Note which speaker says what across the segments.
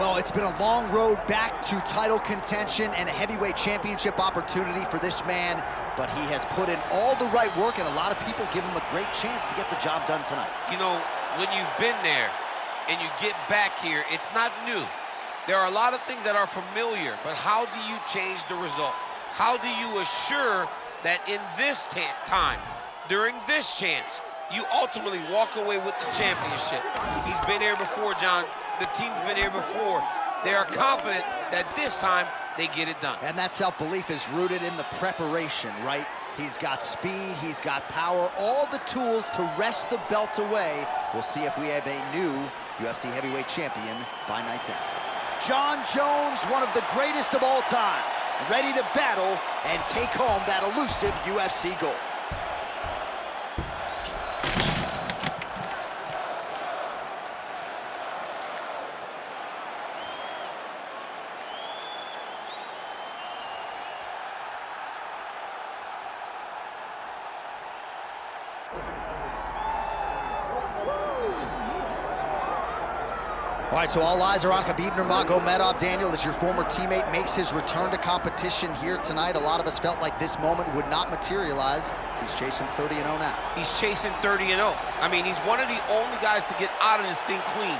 Speaker 1: Well, it's been a long road back to title contention and a heavyweight championship opportunity for this man, but he has put in all the right work, and a lot of people give him a great chance to get the job done tonight.
Speaker 2: You know, when you've been there and you get back here, it's not new. There are a lot of things that are familiar, but how do you change the result? How do you assure that in this time, during this chance, you ultimately walk away with the championship? He's been here before, John. The team's been here before. They are confident that this time they get it done.
Speaker 1: And that self-belief is rooted in the preparation, right? He's got speed, he's got power, all the tools to wrest the belt away. We'll see if we have a new UFC heavyweight champion by night's end. Jon Jones, one of the greatest of all time, ready to battle and take home that elusive UFC gold. All right, so all eyes are on Khabib NURMAGOMEDOV. Daniel, as your former teammate makes his return to competition here tonight, a lot of us felt like this moment would not materialize. He's chasing 30-0 now.
Speaker 2: He's chasing 30-0. I mean, he's one of the only guys to get out of this thing clean.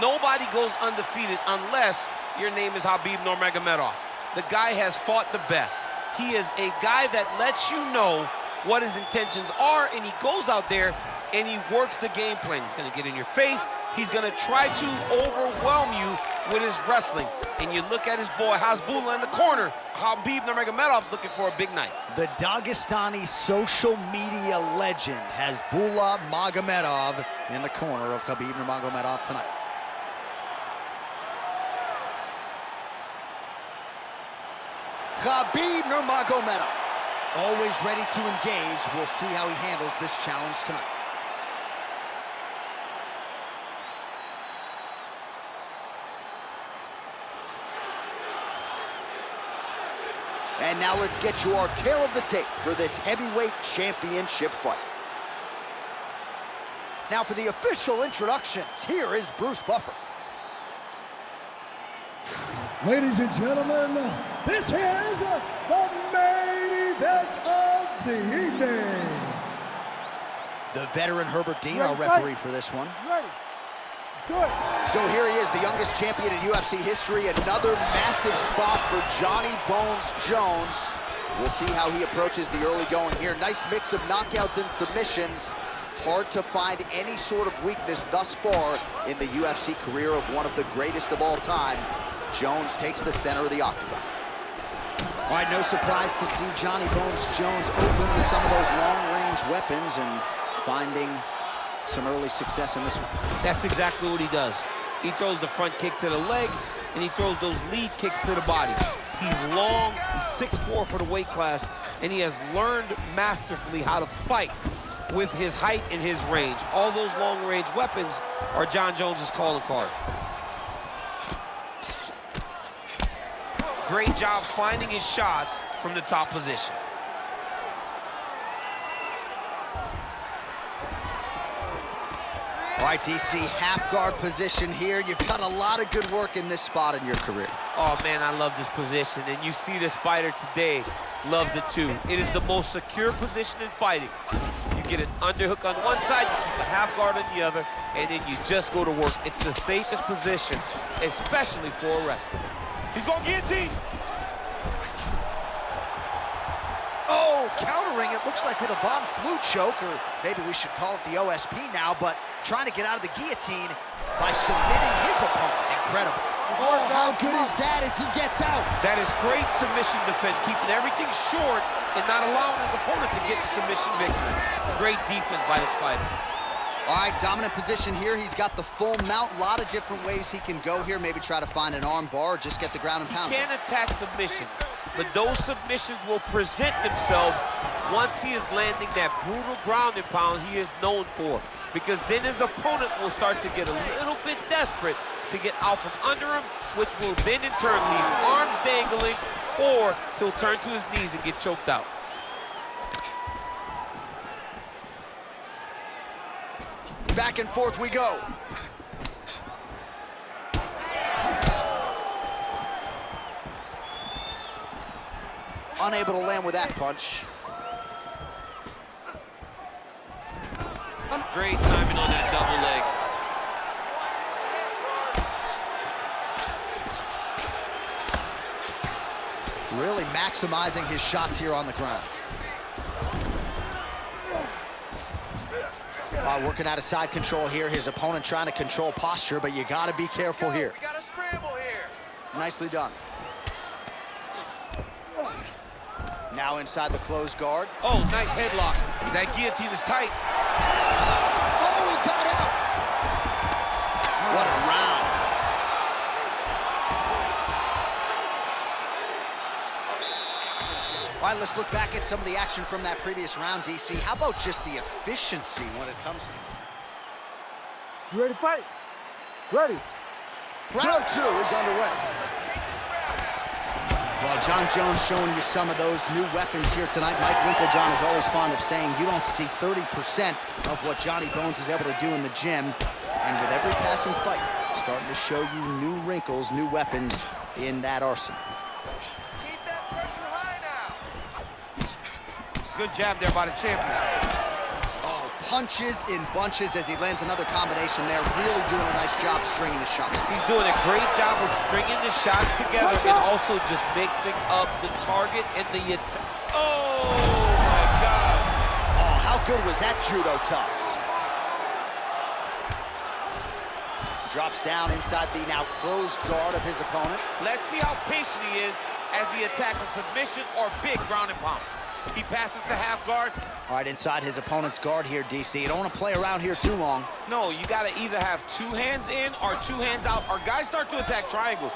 Speaker 2: Nobody goes undefeated unless your name is Khabib NURMAGOMEDOV. The guy has fought the best. He is a guy that lets you know what his intentions are, and he goes out there and he works the game plan. He's gonna get in your face. He's gonna try to overwhelm you with his wrestling. And you look at his boy, Hasbulla, in the corner. Khabib NURMAGOMEDOV's looking for a big night.
Speaker 1: The Dagestani social media legend Hasbulla Magomedov in the corner of Khabib NURMAGOMEDOV tonight. Khabib NURMAGOMEDOV, always ready to engage. We'll see how he handles this challenge tonight. And now let's get you our tale of the tape for this heavyweight championship fight. Now for the official introductions, here is Bruce Buffer.
Speaker 3: Ladies and gentlemen, this is the main event of the evening.
Speaker 1: The veteran Herbert Dean, our referee for this one.
Speaker 4: Ready. Good.
Speaker 1: So here he is, the youngest champion in UFC history. Another massive spot for Johnny Bones Jones. We'll see how he approaches the early going here. Nice mix of knockouts and submissions. Hard to find any sort of weakness thus far in the UFC career of one of the greatest of all time. Jones takes the center of the octagon. All right, no surprise to see Johnny Bones Jones open with some of those long-range weapons and finding some early success in this one.
Speaker 2: That's exactly what he does. He throws the front kick to the leg, and he throws those lead kicks to the body. He's long, he's 6'4" for the weight class, and he has learned masterfully how to fight with his height and his range. All those long-range weapons are Jon Jones's calling card. Great job finding his shots from the top position.
Speaker 1: All right, DC, half guard position here. You've done a lot of good work in this spot in your career.
Speaker 2: Oh, man, I love this position, and you see this fighter today loves it too. It is the most secure position in fighting. You get an underhook on one side, you keep a half guard on the other, and then you just go to work. It's the safest position, especially for a wrestler. He's going guillotine.
Speaker 1: Oh, countering, it looks like with a Von Flue choke, or maybe we should call it the OSP now, but trying to get out of the guillotine by submitting his opponent. Incredible. Oh, how good is that as he gets out?
Speaker 2: That is great submission defense, keeping everything short and not allowing his opponent to get the submission victory. Great defense by this fighter.
Speaker 1: All right, dominant position here. He's got the full mount. A lot of different ways he can go here. Maybe try to find an arm bar or just get the ground and pound.
Speaker 2: He can attack submissions, but those submissions will present themselves once he is landing that brutal ground and pound he is known for. Because then his opponent will start to get a little bit desperate to get out from under him, which will then in turn leave arms dangling, or he'll turn to his knees and get choked out.
Speaker 1: Back and forth we go. Unable to land with that punch.
Speaker 2: Great timing on that double leg.
Speaker 1: Really maximizing his shots here on the ground. Working out of side control here. His opponent trying to control posture, but you got to be careful here.
Speaker 5: We got a scramble here.
Speaker 1: Nicely done. Now inside the closed guard.
Speaker 2: Oh, nice headlock. That guillotine is tight.
Speaker 1: Oh, he got out. What a round. All right, let's look back at some of the action from that previous round, DC. How about just the efficiency when it comes to...
Speaker 4: You ready to fight? Ready.
Speaker 1: Round 2 is underway. Well, Jon Jones showing you some of those new weapons here tonight. Mike Winkeljohn is always fond of saying you don't see 30% of what Johnny Bones is able to do in the gym. And with every passing fight, starting to show you new wrinkles, new weapons in that arsenal.
Speaker 5: Keep that pressure high now.
Speaker 2: Good jab there by the champion.
Speaker 1: Oh, punches in bunches as he lands another combination there. Really doing a nice job stringing the shots.
Speaker 2: He's doing a great job of stringing the shots together and also just mixing up the target and the attack. Oh, my God.
Speaker 1: Oh, how good was that judo toss? Drops down inside the now closed guard of his opponent.
Speaker 2: Let's see how patient he is as he attacks a submission or big ground and pound. He passes to half guard.
Speaker 1: All right, inside his opponent's guard here, DC. You don't want to play around here too long.
Speaker 2: No, you got to either have 2 hands in or 2 hands out, or guys start to attack triangles.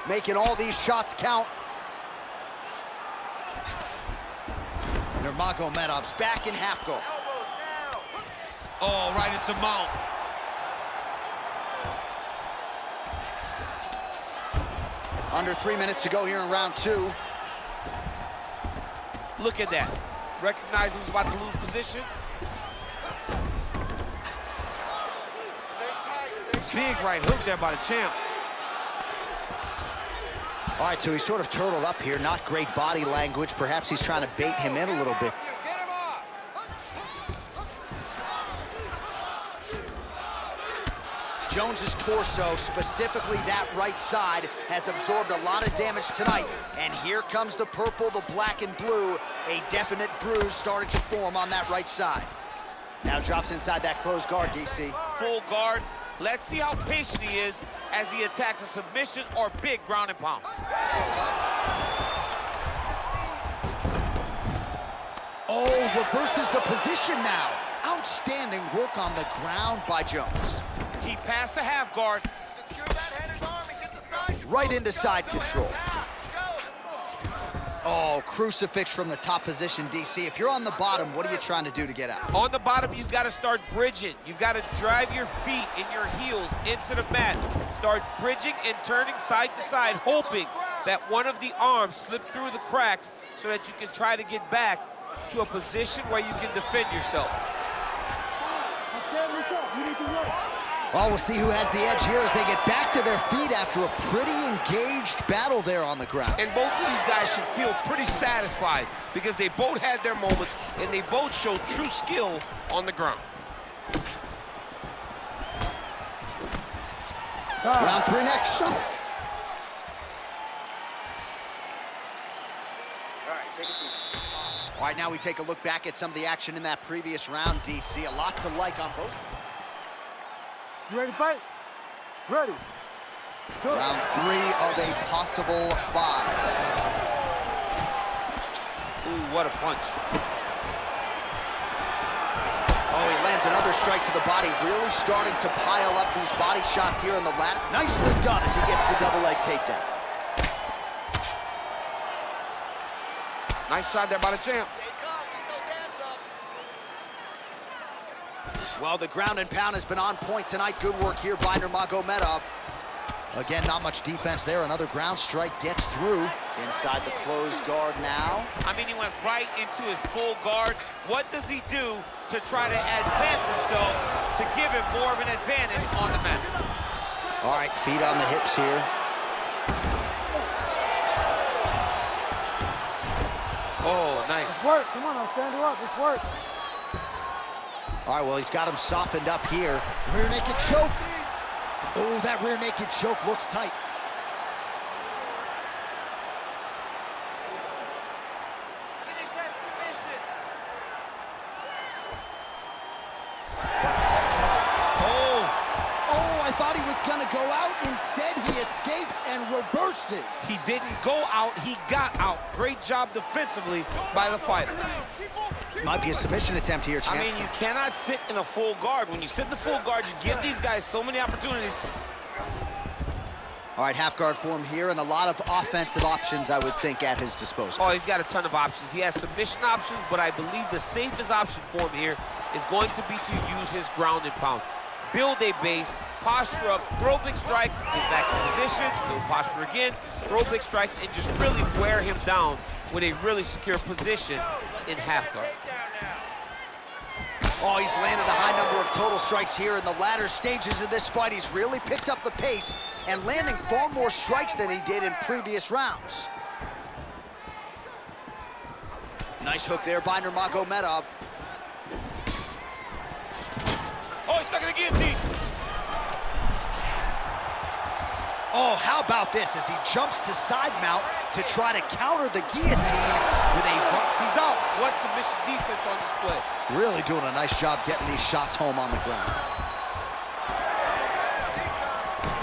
Speaker 1: Making all these shots count. Nurmagomedov's back in half guard.
Speaker 2: Oh, right into mount.
Speaker 1: Under 3 minutes to go here in round 2.
Speaker 2: Look at that. Recognize he was about to lose position. Big right hook there by the champ.
Speaker 1: All right, so he's sort of turtled up here. Not great body language. Perhaps he's trying to bait him in a little bit.
Speaker 5: Get him off.
Speaker 1: Jones's torso, specifically that right side, has absorbed a lot of damage tonight. And here comes the purple, the black and blue. A definite bruise starting to form on that right side. Now drops inside that closed guard, DC.
Speaker 2: Full guard. Let's see how patient he is as he attacks a submission or big ground and pound.
Speaker 1: Oh, reverses the position now. Outstanding work on the ground by Jones.
Speaker 2: He passed the half guard.
Speaker 5: Secure that header's arm and get the side control.
Speaker 1: Right into side
Speaker 5: Go
Speaker 1: control.
Speaker 5: now. Go.
Speaker 1: Oh, crucifix from the top position, DC. If you're on the bottom, what are you trying to do to get out?
Speaker 2: On the bottom, you've got to start bridging. You've got to drive your feet and your heels into the mat. Start bridging and turning side to side, hoping that one of the arms slip through the cracks so that you can try to get back to a position where you can defend yourself.
Speaker 4: I'm standing this up. You need to work.
Speaker 1: Well, we'll see who has the edge here as they get back to their feet after a pretty engaged battle there on the ground.
Speaker 2: And both of these guys should feel pretty satisfied because they both had their moments and they both showed true skill on the ground.
Speaker 1: Round 3 next.
Speaker 5: All right, take a seat.
Speaker 1: All right, now we take a look back at some of the action in that previous round, DC. A lot to like on both.
Speaker 4: You ready to fight? Ready. Go.
Speaker 1: Round 3 of a possible 5.
Speaker 2: Ooh, what a punch.
Speaker 1: Oh, he lands another strike to the body, really starting to pile up these body shots here in the lat. Nicely done as he gets the double leg takedown.
Speaker 2: Nice shot there by the champ.
Speaker 5: Stay calm. Keep those hands up.
Speaker 1: Well, the ground and pound has been on point tonight. Good work here by Nurmagomedov. Again, not much defense there. Another ground strike gets through. Inside the closed guard now.
Speaker 2: I mean, he went right into his full guard. What does he do to try to advance himself to give him more of an advantage on the mat?
Speaker 1: All right, feet on the hips here.
Speaker 2: Nice.
Speaker 4: Let's work. Come on, I'll stand you up. Let's work.
Speaker 1: All right, well, he's got him softened up here. Rear naked choke. Oh, that rear naked choke looks tight.
Speaker 5: Finish that submission.
Speaker 1: Oh, I thought he was gonna go out. Instead, he escapes and reverses.
Speaker 2: He didn't go out, he got out. Great job defensively by the fighter.
Speaker 1: Might be a submission attempt here, champ.
Speaker 2: I mean, you cannot sit in a full guard. When you sit in the full guard, you give these guys so many opportunities.
Speaker 1: All right, half guard form here, and a lot of offensive options, I would think, at his disposal.
Speaker 2: Oh, he's got a ton of options. He has submission options, but I believe the safest option for him here is going to be to use his ground and pound. Build a base, posture up, throw big strikes, get back in position, build posture again, throw big strikes, and just really wear him down with a really secure position in half guard.
Speaker 1: Oh, he's landed a high number of total strikes here in the latter stages of this fight. He's really picked up the pace and landing far more strikes than he did in previous rounds. Nice hook there by NURMAGOMEDOV.
Speaker 2: Oh, he's stuck in the guillotine.
Speaker 1: Oh, how about this as he jumps to side mount to try to counter the guillotine with a...
Speaker 2: He's out. What submission defense on display.
Speaker 1: Really doing a nice job getting these shots home on the ground.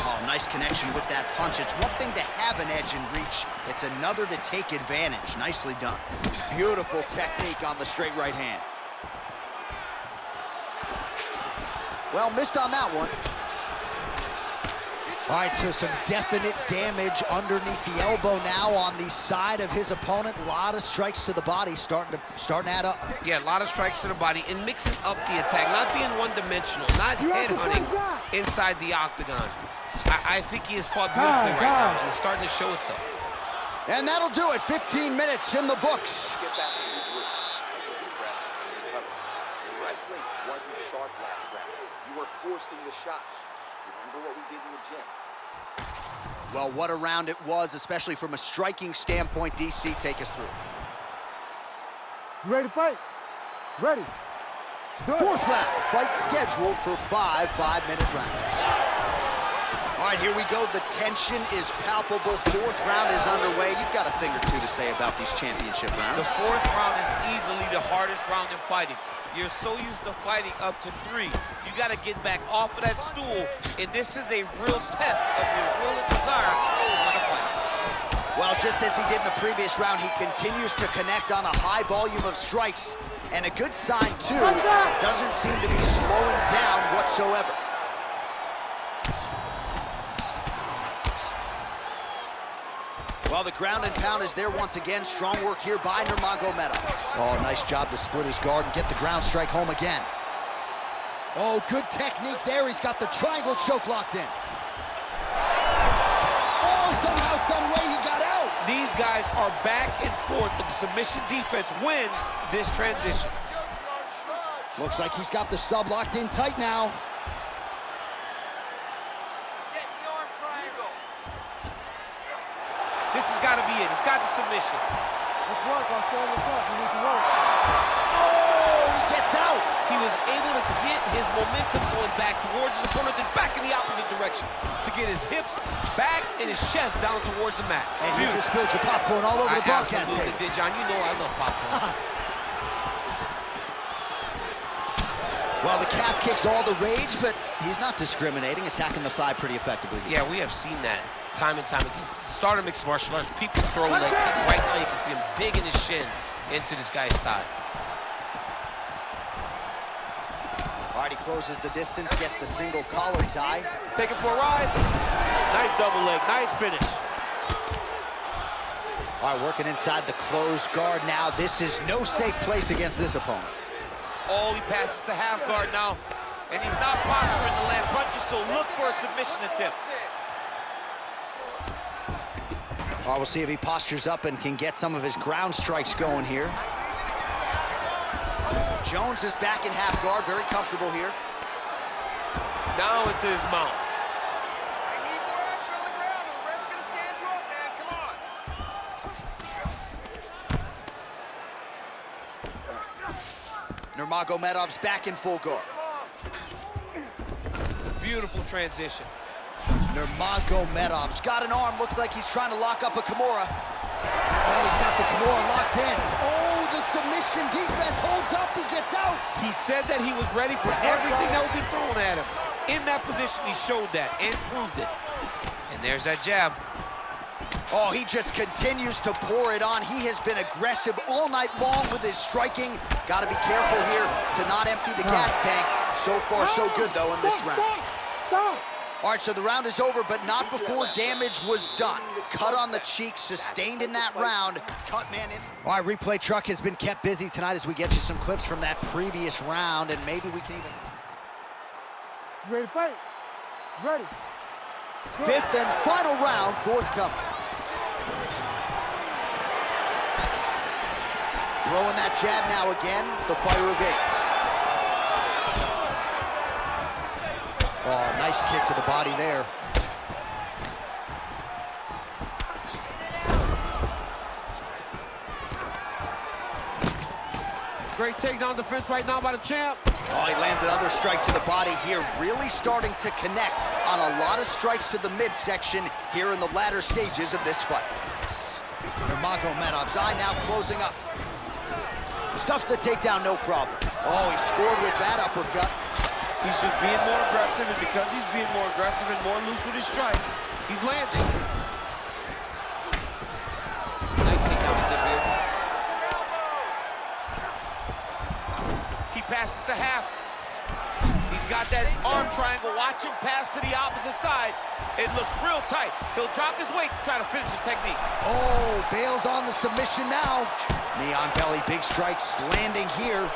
Speaker 1: Oh, nice connection with that punch. It's one thing to have an edge and reach. It's another to take advantage. Nicely done. Beautiful technique on the straight right hand. Well, missed on that one. All right, so some definite damage underneath the elbow now on the side of his opponent. A lot of strikes to the body starting to add up.
Speaker 2: Yeah, a lot of strikes to the body and mixing up the attack, not being one-dimensional, not headhunting inside the octagon. I think he has fought beautifully right now, and it's starting to show itself.
Speaker 1: And that'll do it. 15 minutes in the books.
Speaker 5: Get back and regroup. Take a deep breath and recover. Your wrestling wasn't sharp last round. You were forcing the shots. Remember what we did in the gym.
Speaker 1: Well, what a round it was, especially from a striking standpoint. DC, take us through.
Speaker 4: You ready to fight? Ready. Let's do it.
Speaker 1: Fourth round, fight scheduled for 5 5-minute rounds. All right, here we go. The tension is palpable. Fourth round is underway. You've got a thing or two to say about these championship
Speaker 2: The
Speaker 1: rounds.
Speaker 2: fourth round is easily the hardest round in fighting. You're so used to fighting up to 3. You got to get back off of that stool, and this is a real test of your will and desire to win a fight.
Speaker 1: Well, just as he did in the previous round, he continues to connect on a high volume of strikes. And a good sign, too, doesn't seem to be slowing down whatsoever. Well, the ground and pound is there once again. Strong work here by NURMAGOMEDOV. Oh, nice job to split his guard and get the ground strike home again. Oh, good technique there. He's got the triangle choke locked in. Oh, somehow, some way he got out.
Speaker 2: These guys are back and forth, but the submission defense wins this transition.
Speaker 1: Looks like he's got the sub locked in tight now.
Speaker 5: Get the arm triangle.
Speaker 2: This has got to be it. He's got the submission.
Speaker 4: Let's work. I'll stand this up. You need to work.
Speaker 1: Oh, he gets out.
Speaker 2: He was able to get his momentum going back towards his opponent and back in the opposite direction to get his hips back and his chest down towards the mat.
Speaker 1: And you just spilled your popcorn all over the broadcast
Speaker 2: absolutely
Speaker 1: table.
Speaker 2: did, John. You know I love popcorn.
Speaker 1: Well, the calf kick's all the rage, but he's not discriminating, attacking the thigh pretty effectively.
Speaker 2: Yeah, we have seen that time and time again. Start of mixed martial arts, people throw leg kicks. Right now you can see him digging his shin into this guy's thigh.
Speaker 1: All right, he closes the distance, gets the single collar tie.
Speaker 2: Take it for a ride. Nice double leg, nice finish.
Speaker 1: All right, working inside the closed guard now. This is no safe place against this opponent.
Speaker 2: Oh, he passes to half guard now, and he's not posturing to land punches, so look for a submission attempt.
Speaker 1: All right, we'll see if he postures up and can get some of his ground strikes going here. Jones is back in half guard, very comfortable here.
Speaker 2: Now into his mount.
Speaker 5: I need more action on the ground, or the ref's gonna stand you up, man. Come on.
Speaker 1: Nurmagomedov's back in full guard.
Speaker 2: Beautiful transition.
Speaker 1: Nurmagomedov's got an arm. Looks like he's trying to lock up a Kimura. Oh, he's got the Kimura locked in. Oh, the submission defense holds up. He gets out.
Speaker 2: He said that he was ready for everything that would be thrown at him. In that position, he showed that and proved it. And there's that jab.
Speaker 1: Oh, he just continues to pour it on. He has been aggressive all night long with his striking. Got to be careful here to not empty the gas tank. So far, so good, though, in this round.
Speaker 4: Stop!
Speaker 1: All right, so the round is over, but not before damage was done. Cut on the cheek, sustained in that round. Cut man in. All right, replay truck has been kept busy tonight as we get you some clips from that previous round, and maybe we can even...
Speaker 4: You ready to fight? Ready.
Speaker 1: Fifth and final round, forthcoming. Throwing that jab now again, the fighter evades. Oh, nice kick to the body there.
Speaker 2: Great takedown defense right now by the champ.
Speaker 1: Oh, he lands another strike to the body here, really starting to connect on a lot of strikes to the midsection here in the latter stages of this fight. Nurmagomedov's eye now closing up. Stuffs the takedown, no problem. Oh, he scored with that uppercut.
Speaker 2: He's just being more aggressive, and because he's being more aggressive and more loose with his strikes, he's landing. Nice takedown tip here. He passes to half. He's got that arm triangle. Watch him pass to the opposite side. It looks real tight. He'll drop his weight to try to finish his technique.
Speaker 1: Oh, bails on the submission now. Knee on belly, big strikes landing here.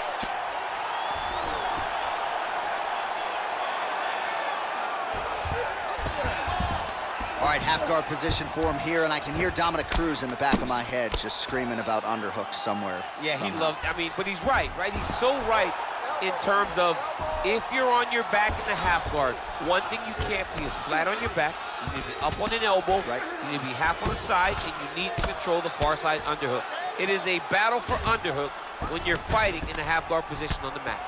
Speaker 1: All right, half guard position for him here, and I can hear Dominic Cruz in the back of my head just screaming about underhooks somewhere.
Speaker 2: Yeah,
Speaker 1: somehow.
Speaker 2: he loved, I mean, but he's right? He's so right in terms of if you're on your back in the half guard, one thing you can't be is flat on your back. You need to be up on an elbow.
Speaker 1: Right.
Speaker 2: You need to be half on the side, and you need to control the far side underhook. It is a battle for underhook when you're fighting in the half guard position on the mat.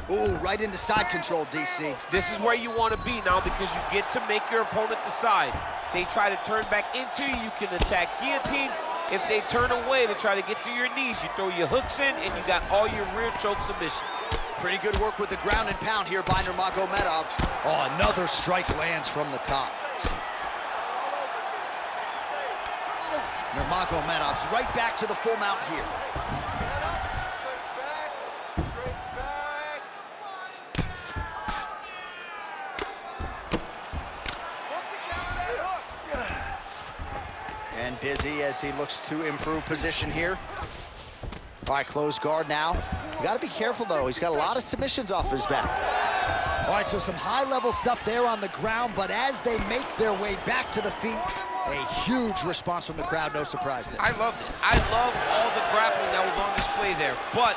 Speaker 1: Ooh, right into side control, DC.
Speaker 2: This is where you want to be now because you get to make your opponent decide. They try to turn back into you, you can attack guillotine. If they turn away to try to get to your knees, you throw your hooks in and you got all your rear choke submissions.
Speaker 1: Pretty good work with the ground and pound here by Nurmagomedov. Oh, another strike lands from the top. Nurmagomedov's right back to the full mount here. And busy as he looks to improve position here. All right, close guard now. You gotta be careful though. He's got a lot of submissions off his back. All right, so some high-level stuff there on the ground, but as they make their way back to the feet, a huge response from the crowd, no surprise there.
Speaker 2: I loved it. I love all the grappling that was on display there, but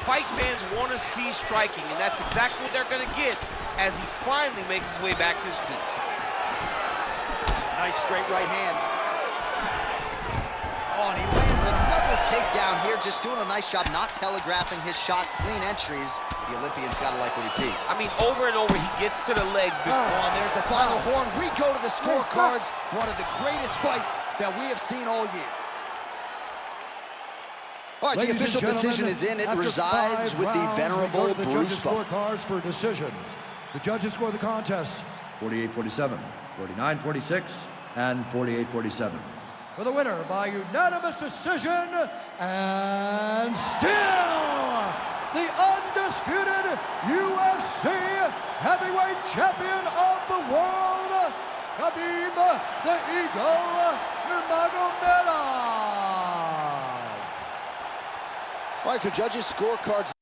Speaker 2: fight fans want to see striking, and that's exactly what they're gonna get as he finally makes his way back to his feet.
Speaker 1: Nice straight right hand. Oh, and he lands another takedown here, just doing a nice job not telegraphing his shot. Clean entries. The Olympian's got to like what he sees.
Speaker 2: I mean, over and over, he gets to the legs.
Speaker 1: Oh, and there's the final horn. We go to the scorecards. One of the greatest fights that we have seen all year. All right, the official decision is in. It resides with the venerable Bruce Buffer.
Speaker 3: Scorecards for decision. The judges score the contest 48-47, 49-46, and 48-47. For the winner by unanimous decision, and still the undisputed UFC heavyweight champion of the world, Khabib the Eagle Nurmagomedov.
Speaker 1: All right, so judges' scorecards